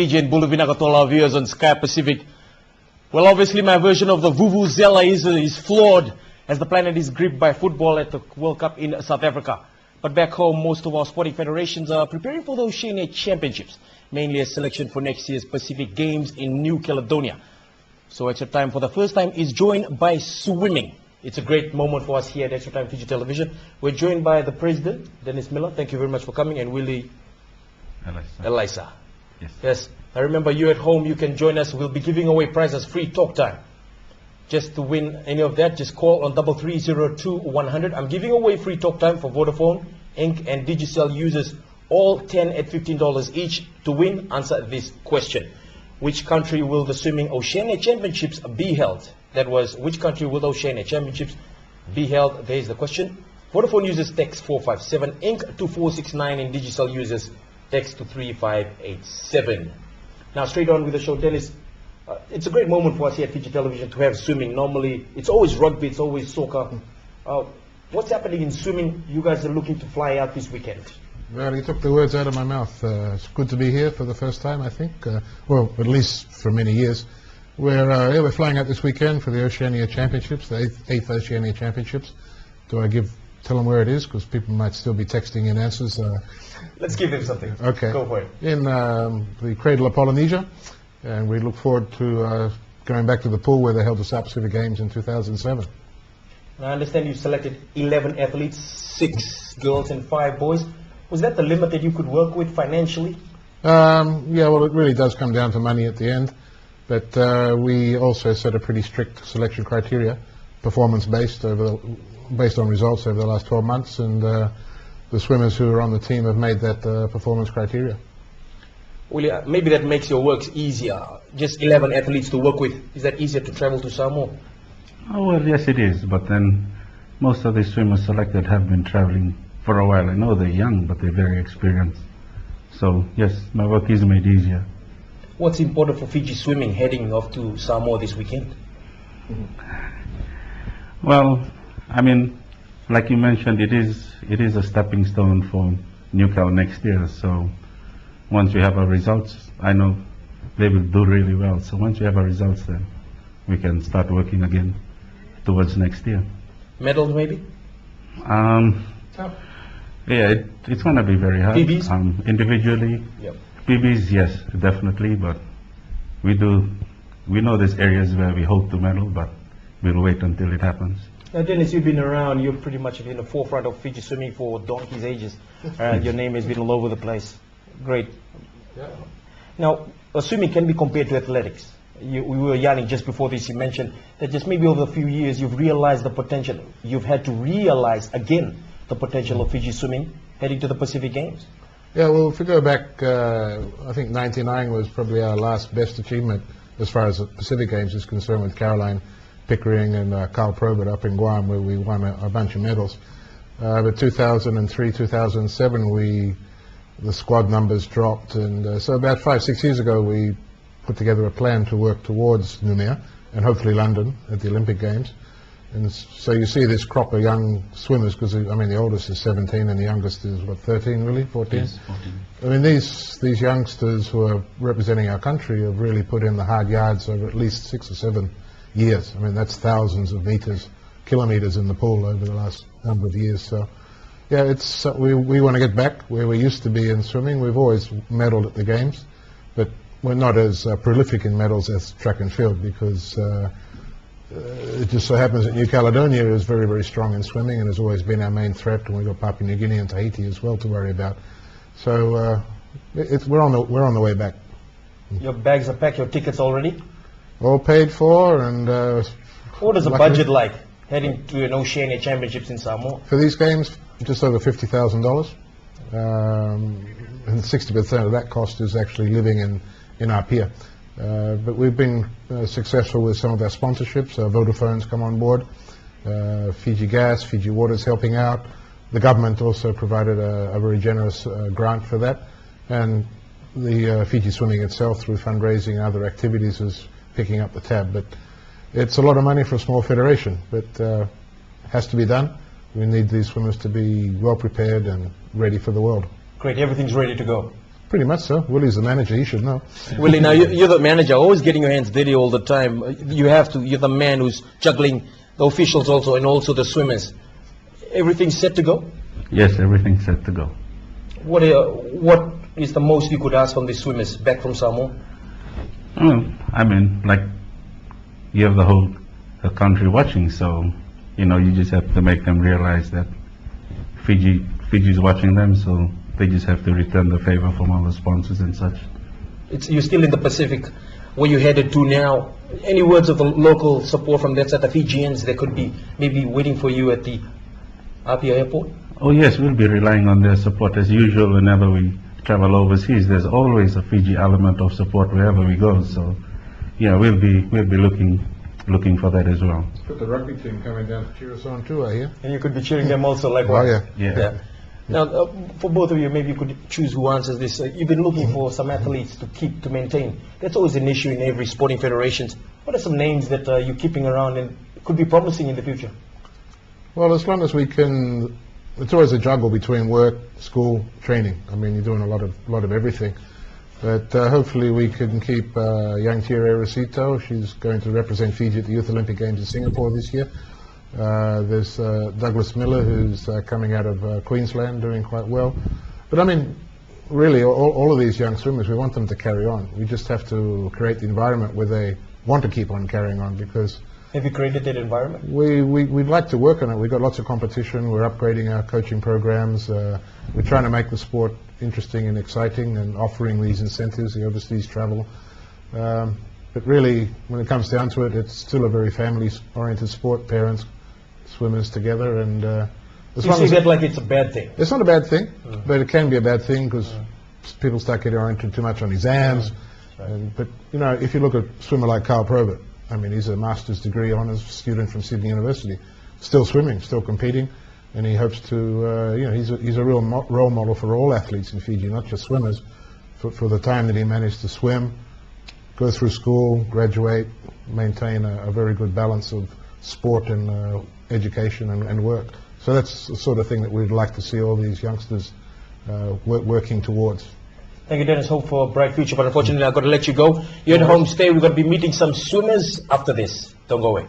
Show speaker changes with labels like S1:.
S1: Fiji and Buluvina to all our viewers on Sky Pacific. Well, obviously my version of the Vuvuzela is flawed as the planet is gripped by football at the World Cup in South Africa. But back home, most of our sporting federations are preparing for the Oceania Championships, mainly a selection for next year's Pacific Games in New Caledonia. So Extra Time for the first time is joined by swimming. It's a great moment for us here at Extra Time Fiji Television. We're joined by the President, Dennis Miller. Thank you very much for coming. And Willie Elisa. Yes. I remember you at home, you can join us. We'll be giving away prizes, free talk time. Just to win any of that, just call on 3302-100. I'm giving away free talk time for Vodafone, Inc. and Digicel users, all 10 at $15 each. To win, answer this question. Which country will the Swimming Oceania Championships be held? That was, which country will the Oceania Championships be held? There is the question. Vodafone users text 457, Inc. to 469, and Digicel users text to 3587. Now straight on with the show, Dennis. It's a great moment for us here at Fiji Television to have swimming. Normally, it's always rugby, it's always soccer. What's happening in swimming? You guys are looking to fly out this weekend.
S2: Well, you took the words out of my mouth. It's good to be here for the first time, I think. Well, at least for many years. We're flying out this weekend for the Oceania Championships, the eighth Oceania Championships. Do I tell them where it is? Because people might still be texting in answers.
S1: Let's give them something.
S2: Okay.
S1: Go for it.
S2: In the cradle of Polynesia. And we look forward to going back to the pool where they held the South Pacific Games in 2007.
S1: I understand you selected 11 athletes, 6 girls and 5 boys. Was that the limit that you could work with financially?
S2: Yeah, well, it really does come down to money at the end. But we also set a pretty strict selection criteria, performance-based, based on results over the last 12 months. And the swimmers who are on the team have made that performance criteria.
S1: Well, maybe that makes your work easier. Just 11 athletes to work with. Is that easier to travel to Samoa?
S3: Oh, well, yes, it is. But then most of the swimmers selected have been traveling for a while. I know they're young, but they're very experienced. So, yes, my work is made easier.
S1: What's important for Fiji swimming heading off to Samoa this weekend?
S3: Well, I mean, like you mentioned, it is a stepping stone for New Cal next year. So once we have our results, I know they will do really well. So once we have our results, then we can start working again towards next year.
S1: Medals, maybe?
S3: Yeah, it's going to be very hard.
S1: PBs?
S3: Individually,
S1: yep.
S3: PBs, yes, definitely. But we know there's areas where we hope to medal, but we'll wait until it happens.
S1: Now, Dennis, you've been around. You're pretty much in the forefront of Fiji swimming for donkey's ages. Your name has been all over the place. Great.
S2: Yeah.
S1: Now, swimming can be compared to athletics. We were yarning just before this. You mentioned that just maybe over a few years you've realized the potential. You've had to realize again the potential of Fiji swimming heading to the Pacific Games.
S2: Yeah, well, if we go back, I think '99 was probably our last best achievement as far as the Pacific Games is concerned, with Caroline Pickering and Carl Probert up in Guam, where we won a bunch of medals. But 2003, 2007, the squad numbers dropped, and so about 5-6 years ago we put together a plan to work towards Noumea and hopefully London at the Olympic Games. And so you see this crop of young swimmers, because I mean the oldest is 17 and the youngest is what, 13 really, 14?
S3: Yes, 14.
S2: I mean these youngsters who are representing our country have really put in the hard yards over at least 6 or 7 years. I mean that's thousands of kilometers in the pool over the last number of years. So yeah, it's we want to get back where we used to be in swimming. We've always medaled at the games, but we're not as prolific in medals as track and field, because it just so happens that New Caledonia is very, very strong in swimming and has always been our main threat, and we've got Papua New Guinea and Tahiti as well to worry about. So we're on the way back.
S1: Your bags are packed, your tickets already?
S2: All paid for, and
S1: what is the budget like heading to an Oceania Championships in Samoa?
S2: For these games, just over $50,000, and 60% of that cost is actually living in Apia. But we've been successful with some of our sponsorships. Vodafone's come on board, Fiji Gas, Fiji Water's helping out. The government also provided a very generous grant for that, and the Fiji Swimming itself, through fundraising and other activities, is picking up the tab. But it's a lot of money for a small federation, but it has to be done. We need these swimmers to be well prepared and ready for the world.
S1: Great, everything's ready to go.
S2: Pretty much so. Willie's the manager, he should know.
S1: Willie, now you're the manager, always getting your hands dirty all the time. You have to, you're the man who's juggling the officials also and also the swimmers. Everything's set to go?
S3: Yes, everything's set to go.
S1: What is the most you could ask from the swimmers back from Samoa?
S3: I mean, like, you have the whole country watching, so, you know, you just have to make them realize that Fiji's watching them, so they just have to return the favor from all the sponsors and such.
S1: You're still in the Pacific, where you're headed to now. Any words of the local support from that side, the Fijians, that could be maybe waiting for you at the Apia airport?
S3: Oh yes, we'll be relying on their support as usual whenever we travel overseas. There's always a Fiji element of support wherever we go, so yeah, we'll be looking for that as well.
S2: Got the rugby team coming down to cheer us on too, I hear.
S1: And you could be cheering them also likewise.
S2: Oh yeah.
S3: Yeah.
S1: Now, for both of you, maybe you could choose who answers this. You've been looking for some athletes to maintain. That's always an issue in every sporting federations. What are some names that you're keeping around and could be promising in the future?
S2: Well, as long as we can, it's always a juggle between work, school, training. I mean, you're doing a lot of everything. But hopefully we can keep young Thierry Rosito. She's going to represent Fiji at the Youth Olympic Games in Singapore this year. There's Douglas Miller, who's coming out of Queensland, doing quite well. But I mean, really, all of these young swimmers, we want them to carry on. We just have to create the environment where they want to keep on carrying on, because
S1: Have you created that environment?
S2: we'd like to work on it. We've got lots of competition. We're upgrading our coaching programs. We're trying to make the sport interesting and exciting and offering these incentives, the overseas travel. But really, when it comes down to it, it's still a very family-oriented sport, parents, swimmers together, and as
S1: You
S2: long
S1: see
S2: as
S1: that like it's a bad thing.
S2: it's not a bad thing, but it can be a bad thing because people start getting oriented too much on exams. But you know, if you look at a swimmer like Carl Probert, I mean, he's a master's degree honours student from Sydney University, still swimming, still competing, and he hopes to, you know, he's a real role model for all athletes in Fiji, not just swimmers, for the time that he managed to swim, go through school, graduate, maintain a very good balance of sport and education and work. So that's the sort of thing that we'd like to see all these youngsters working towards.
S1: Thank you, Dennis. Hope for a bright future, but unfortunately I've got to let you go. You're at home stay. We're going to be meeting some swimmers after this. Don't go away.